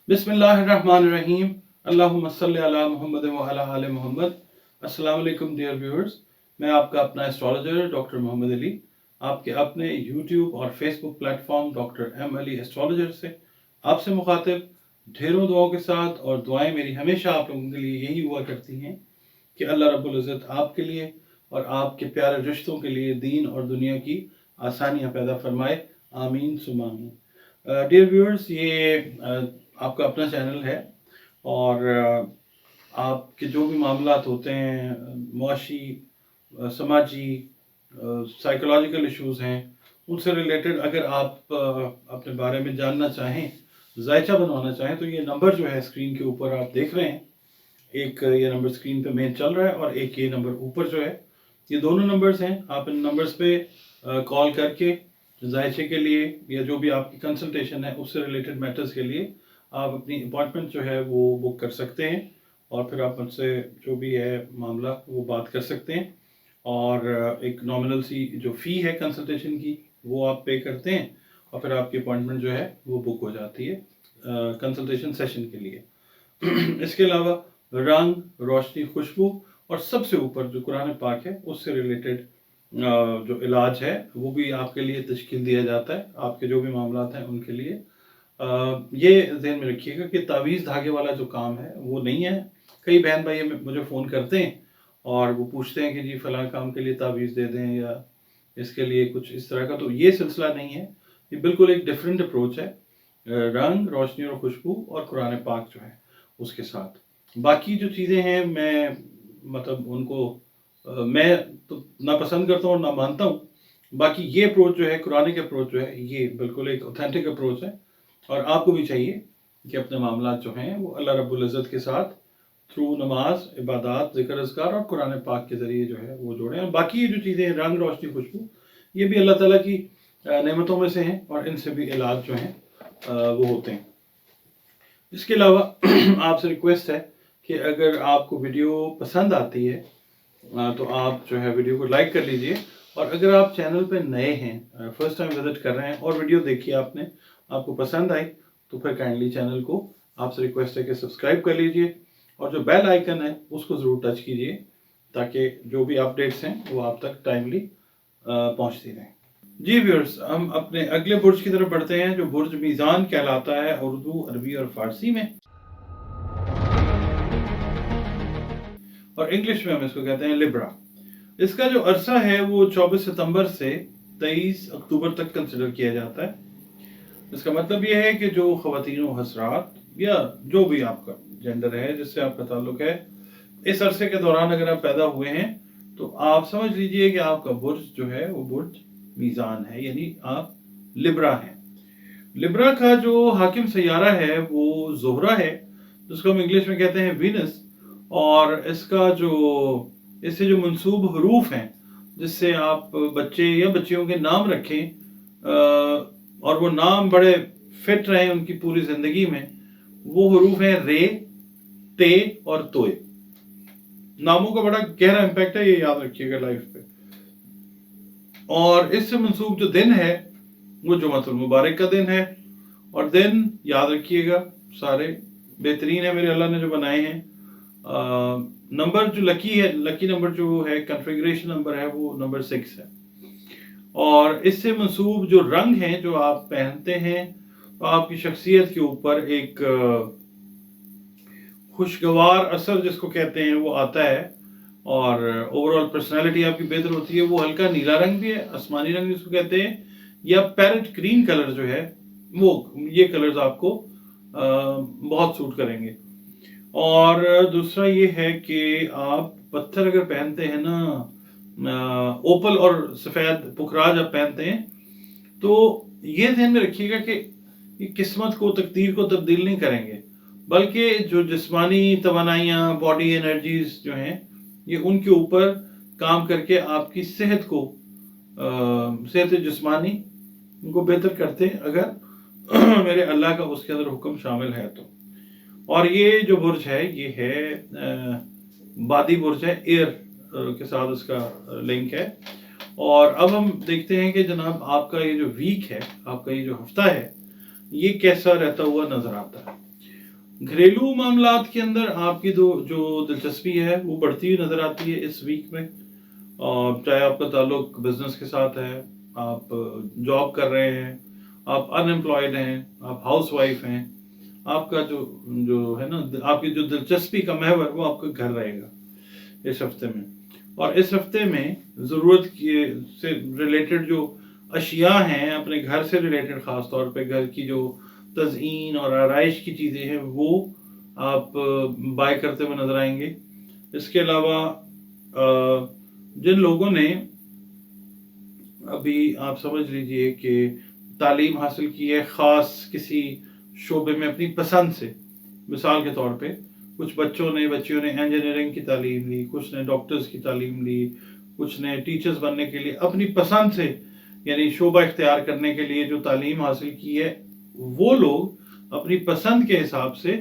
बिस्मिल्लाहिर्रहमानिर्रहीम। अल्लाहुम्मा सल्लि अला मुहम्मद व अला आले मोहम्मद। अस्सलाम वालेकुम डियर व्यूअर्स, मैं आपका अपना एस्ट्रोलॉजर डॉक्टर मोहम्मद अली, आपके अपने यूट्यूब और Facebook platform doctor M Ali astrologer से आपसे मुखातिब ढेरों दुआओं के साथ। और दुआएं मेरी हमेशा आप लोगों के लिए यही हुआ करती हैं कि अल्लाह रब्बुल इज़्ज़त आपके लिए और आपके प्यारे रिश्तों के लिए दीन और दुनिया की आसानियाँ पैदा फरमाए। आमीन सुम्मा आमीन। डियर व्यूअर्स, ये आपका अपना चैनल है और आपके जो भी मामलात होते हैं, मुआशी, समाजी, साइकोलॉजिकल इश्यूज़ हैं, उनसे रिलेटेड अगर आप अपने बारे में जानना चाहें, जायचा बनवाना चाहें, तो ये नंबर जो है स्क्रीन के ऊपर आप देख रहे हैं, एक ये नंबर स्क्रीन पे मेन चल रहा है और एक ये नंबर ऊपर जो है, ये दोनों नंबर्स हैं। आप इन नंबर्स पे कॉल करके जायचे के लिए या जो भी आपकी कंसल्टेशन है उससे रिलेटेड मैटर्स के लिए आप अपनी अपॉइंटमेंट जो है वो बुक कर सकते हैं और फिर आप मुझसे जो भी है मामला वो बात कर सकते हैं। और एक नॉमिनल सी जो फ़ी है कंसल्टेशन की वो आप पे करते हैं और फिर आपकी अपॉइंटमेंट जो है वो बुक हो जाती है कंसल्टेशन सेशन के लिए। इसके अलावा रंग, रोशनी, खुशबू और सबसे ऊपर जो कुरान पाक है उससे रिलेटेड जो इलाज है वो भी आपके लिए तश्कील दिया जाता है, आपके जो भी मामलात हैं उनके लिए। ये ध्यान में रखिएगा कि तावीज़ धागे वाला जो काम है वो नहीं है। कई बहन भाई मुझे फ़ोन करते हैं और वो पूछते हैं कि जी फ़लाँ काम के लिए तावीज़ दे दें या इसके लिए कुछ इस तरह का, तो ये सिलसिला नहीं है। ये बिल्कुल एक डिफरेंट अप्रोच है। रंग, रोशनी और खुशबू और कुरान पाक जो है उसके साथ बाकी जो चीज़ें हैं मैं मतलब उनको मैं तो ना पसंद करता हूँ और ना मानता हूँ। बाकी ये अप्रोच जो है, कुरानिक अप्रोच जो है, ये बिल्कुल एक ऑथेंटिक अप्रोच है और आपको भी चाहिए कि अपने मामलात जो हैं वो अल्लाह रब्बुल इज़्ज़त के साथ थ्रू नमाज, इबादत, ज़िक्र अज़कार और कुरान पाक के ज़रिए जो है वो जोड़ें। और बाकी ये जो चीज़ें हैं, रंग, रोशनी, खुशबू, ये भी अल्लाह ताला की नेमतों में से हैं और इनसे भी इलाज जो हैं वो होते हैं। इसके अलावा आपसे रिक्वेस्ट है कि अगर आपको वीडियो पसंद आती है तो आप जो है वीडियो को लाइक कर लीजिए। और अगर आप चैनल पे नए हैं, फर्स्ट टाइम विजिट कर रहे हैं और वीडियो देखी आपने, आपको पसंद आई, तो फिर काइंडली चैनल को आपसे रिक्वेस्ट है कि सब्सक्राइब कर लीजिए और जो बेल आइकन है उसको ज़रूर टच कीजिए ताकि जो भी अपडेट्स हैं वो आप तक टाइमली पहुँचती रहें। जी व्यूअर्स, हम अपने अगले बुर्ज की तरफ बढ़ते हैं जो बुर्ज मीज़ान कहलाता है उर्दू, अरबी और फारसी में, और इंग्लिश में हम इसको कहते हैं लिब्रा। इसका जो अरसा है वो 24 सितंबर से 23 अक्टूबर तक कंसिडर किया जाता है। इसका मतलब ये है कि जो ख़वातीन हज़रात या जो भी आपका जेंडर है जिससे आपका ताल्लुक है, इस अरसे के दौरान अगर आप पैदा हुए हैं तो आप समझ लीजिए कि आपका बुर्ज जो है वो बुर्ज मीज़ान है, यानी आप लिब्रा हैं। लिब्रा का जो हाकिम सैयारा है वो ज़ोहरा है, जिसको हम इंग्लिश में कहते हैं वीनस। और इसका जो इससे जो मंसूब हरूफ हैं जिससे आप बच्चे या बच्चियों के नाम रखें और वो नाम बड़े फिट रहें उनकी पूरी ज़िंदगी में, वो हरूफ हैं रे, ते और तोए। नामों का बड़ा गहरा इम्पैक्ट है, ये याद रखिएगा लाइफ पे। और इससे मंसूब जो दिन है वो जुमातुल मुबारक का दिन है। और दिन याद रखिएगा सारे बेहतरीन है, मेरे अल्लाह ने जो बनाए हैं। नंबर जो लकी है, लकी नंबर जो है, कन्फिगरेशन नंबर है, वो नंबर 6 है। और इससे मंसूब जो रंग हैं जो आप पहनते हैं, तो आपकी शख्सियत के ऊपर एक खुशगवार असर जिसको कहते हैं वो आता है और ओवरऑल पर्सनालिटी आपकी बेहतर होती है। वो हल्का नीला रंग भी है, आसमानी रंग जिसको कहते हैं, या पैरेट ग्रीन कलर जो है वो, ये कलर्स आपको बहुत सूट करेंगे। और दूसरा ये है कि आप पत्थर अगर पहनते हैं ना, ओपल और सफ़ेद पुखराज आप पहनते हैं, तो ये ध्यान में रखिएगा कि ये किस्मत को, तकदीर को तब्दील नहीं करेंगे, बल्कि जो जिस्मानी तवानाइयाँ, बॉडी एनर्जीज जो हैं, ये उनके ऊपर काम करके आपकी सेहत को, सेहत जिस्मानी उनको बेहतर करते हैं अगर मेरे अल्लाह का उसके अंदर हुक्म शामिल है तो। और ये जो बुर्ज है ये है बादी बुर्ज है, एयर के साथ इसका लिंक है। और अब हम देखते हैं कि जनाब आपका ये जो वीक है, आपका ये जो हफ्ता है, ये कैसा रहता हुआ नजर आता है। घरेलू मामलात के अंदर आपकी जो दिलचस्पी है वो बढ़ती हुई नज़र आती है इस वीक में। और चाहे आपका ताल्लुक बिजनेस के साथ है, आप जॉब कर रहे हैं, आप अनएम्प्लॉयड हैं, आप हाउस वाइफ हैं, आपका जो जो है ना, आपकी जो दिलचस्पी का महवर वो आपका घर रहेगा इस हफ्ते में। और इस हफ्ते में ज़रूरत के से रिलेटेड जो अशिया हैं, अपने घर से रिलेटेड, ख़ास तौर पे घर की जो तज़ीन और आराइश की चीज़ें हैं वो आप बाय करते हुए नज़र आएंगे। इसके अलावा जिन लोगों ने अभी आप समझ लीजिए कि तालीम हासिल की है ख़ास किसी शोबे में अपनी पसंद से, मिसाल के तौर पे कुछ बच्चियों ने इंजीनियरिंग की तालीम ली, कुछ ने डॉक्टर्स की तालीम ली, कुछ ने टीचर्स बनने के लिए अपनी पसंद से, यानी शोबा इख्तियार करने के लिए जो तालीम हासिल की है, वो लोग अपनी पसंद के हिसाब से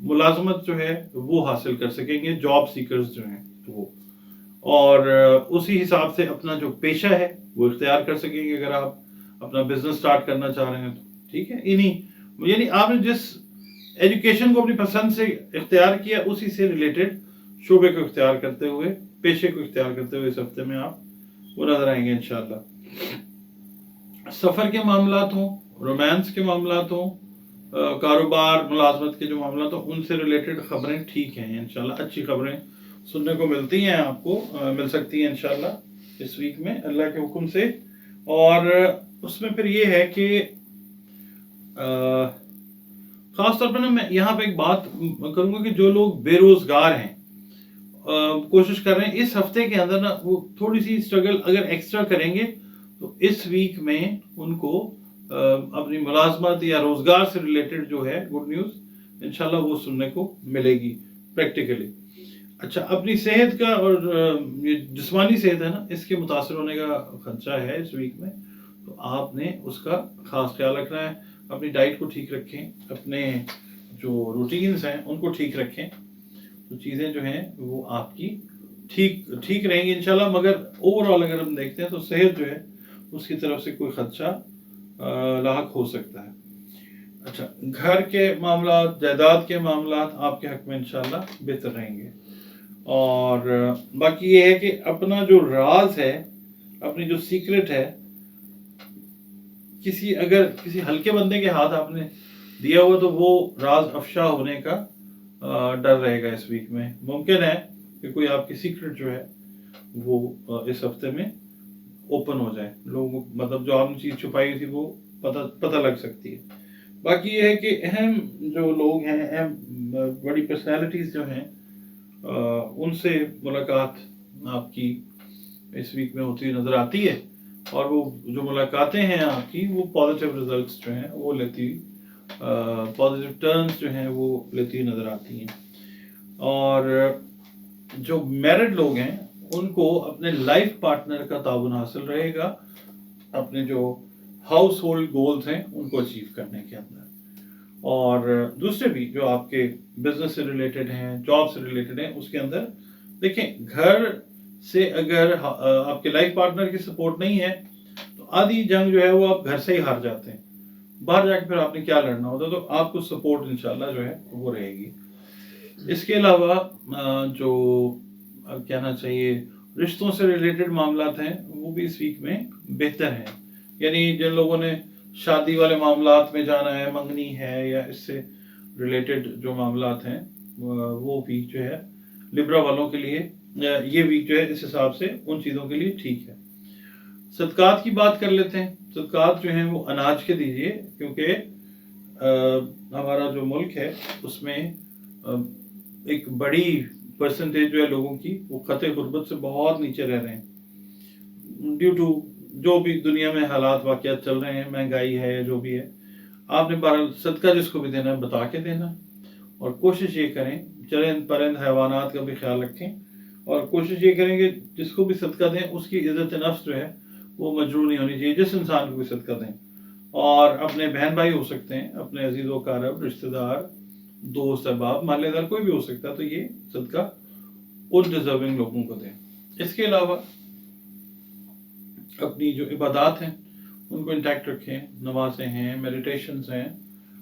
मुलाजमत जो है वो हासिल कर सकेंगे, जॉब सीकर्स जो हैं वो। और उसी हिसाब से अपना जो पेशा है वो इख्तियार कर सकेंगे अगर आप अपना बिजनेस स्टार्ट करना चाह रहे हैं तो। ठीक है, इन्हीं यानी आपने जिस एजुकेशन को अपनी पसंद से इख्तियार किया उसी से रिलेटेड शोबे को इख्तियार करते हुए, पेशे को इख्तियार करते हुए इस हफ्ते में आप वो नजर आएंगे इंशाल्लाह। सफ़र के मामलात हों, रोमांस के मामलात हों, कारोबार मुलाजमत के जो मामला तो उनसे रिलेटेड खबरें ठीक हैं इंशाल्लाह। अच्छी खबरें सुनने को मिलती हैं, आपको मिल सकती हैं इंशाल्लाह इस वीक में अल्लाह के हुक्म से। और उसमें फिर ये है कि ख़ास तौर पर ना मैं यहाँ पे एक बात करूँगा कि जो लोग बेरोज़गार हैं, कोशिश कर रहे हैं इस हफ्ते के अंदर ना वो थोड़ी सी स्ट्रगल अगर एक्स्ट्रा करेंगे तो इस वीक में उनको अपनी मुलाजमत या रोज़गार से रिलेटेड जो है गुड न्यूज़ इंशाल्लाह वो सुनने को मिलेगी प्रैक्टिकली। अच्छा, अपनी सेहत का और ये जिस्मानी सेहत है ना, इसके मुतासर होने का खदशा है इस वीक में, तो आपने उसका खास ख्याल रखना है। अपनी डाइट को ठीक रखें, अपने जो रूटीन्स हैं उनको ठीक रखें, तो चीज़ें जो हैं वो आपकी ठीक ठीक रहेंगी इंशाल्लाह। मगर ओवरऑल अगर हम देखते हैं तो सेहत जो है उसकी तरफ से कोई खदशा लाहक हो सकता है। अच्छा, घर के मामला, जायदाद के मामला आपके हक में इंशाल्लाह बेहतर रहेंगे। और बाकी ये है कि अपना जो राज है, अपनी जो सीक्रेट है, अगर किसी हल्के बंदे के हाथ आपने दिया हुआ तो वो राज अफशा होने का डर रहेगा इस वीक में। मुमकिन है कि कोई आपकी सीक्रेट जो है वो इस हफ्ते में ओपन हो जाए, लोगों मतलब जो आपने चीज़ छुपाई हुई थी वो पता लग सकती है। बाकी ये है कि अहम जो लोग हैं, अहम बड़ी पर्सनैलिटीज़ जो हैं, उनसे मुलाकात आपकी इस वीक में होती हुई नज़र आती है। और वो जो मुलाकातें हैं आपकी वो पॉजिटिव रिजल्ट्स जो हैं वो लेती, पॉजिटिव टर्न्स जो हैं वो लेती हुई नज़र आती हैं। और जो मैरिड लोग हैं उनको अपने लाइफ पार्टनर का ताउन हासिल रहेगा अपने जो हाउस होल्ड गोल्स हैं उनको अचीव करने के अंदर। और दूसरे भी जो आपके बिजनेस से रिलेटेड हैं, जॉब से रिलेटेड हैं, उसके अंदर देखें, घर से अगर आपके लाइफ पार्टनर की सपोर्ट नहीं है तो आधी जंग जो है वो आप घर से ही हार जाते हैं। बाहर जाके फिर आपने क्या लड़ना होता है, तो आपको सपोर्ट इंशाल्लाह जो है वो रहेगी। इसके अलावा जो कहना चाहिए रिश्तों से रिलेटेड मामलात हैं वो भी इस वीक में बेहतर हैं। यानी जिन लोगों ने शादी वाले मामलात में जाना है, मंगनी है या इससे रिलेटेड जो मामलात हैं, वो वीक जो है लिब्रा वालों के लिए, ये वीक जो है इस हिसाब से उन चीज़ों के लिए ठीक है। सदकात की बात कर लेते हैं। सदकात जो हैं वो अनाज के दीजिए, क्योंकि हमारा जो मुल्क है उसमें एक बड़ी परसेंटेज जो है लोगों की वो खते गुर्बत से बहुत नीचे रह रहे हैं ड्यू टू जो भी दुनिया में हालात वाक़यात चल रहे हैं, महंगाई है या जो भी है। आपने बहरहाल सदका जिसको भी देना है बता के देना, और कोशिश ये करें चरिंद परिंद हैवानात का भी ख्याल रखें, और कोशिश ये करें कि जिसको भी सदका दें उसकी इज़्ज़त नफ्स जो है वो मजरूह नहीं होनी चाहिए, जिस इंसान को भी सदका दें। और अपने बहन भाई हो सकते हैं, अपने अजीज़ व कारब, रिश्तेदार, दोस्त, अहबाब, मालेदार, कोई भी हो सकता है, तो ये सदका उन डिजर्विंग लोगों को दें। इसके अलावा अपनी जो इबादत हैं उनको इंटैक्ट रखें, नमाजें हैं, मेडिटेशंस हैं,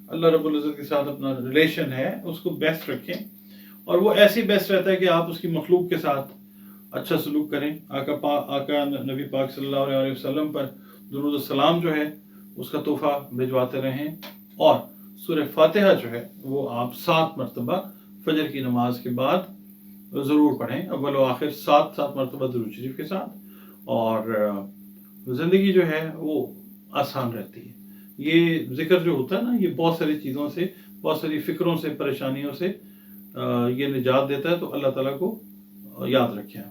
اللہ رب العزت کے ساتھ اپنا ریلیشن ہے اس کو بیسٹ رکھیں، اور وہ ایسی بیسٹ رہتا ہے کہ آپ اس کی مخلوق کے ساتھ اچھا سلوک کریں. آقا نبی پاک صلی اللہ علیہ وسلم پر درود السلام جو ہے اس کا تحفہ بھجواتے رہیں، اور سورہ فاتحہ جو ہے وہ آپ 7 مرتبہ فجر کی نماز کے بعد ضرور پڑھیں، اول و آخر 7 مرتبہ درود شریف کے ساتھ، اور زندگی جو ہے وہ آسان رہتی ہے. یہ ذکر جو ہوتا ہے نا، یہ بہت ساری چیزوں سے، بہت ساری فکروں سے، پریشانیوں سے یہ نجات دیتا ہے. تو اللہ تعالیٰ کو یاد رکھیں.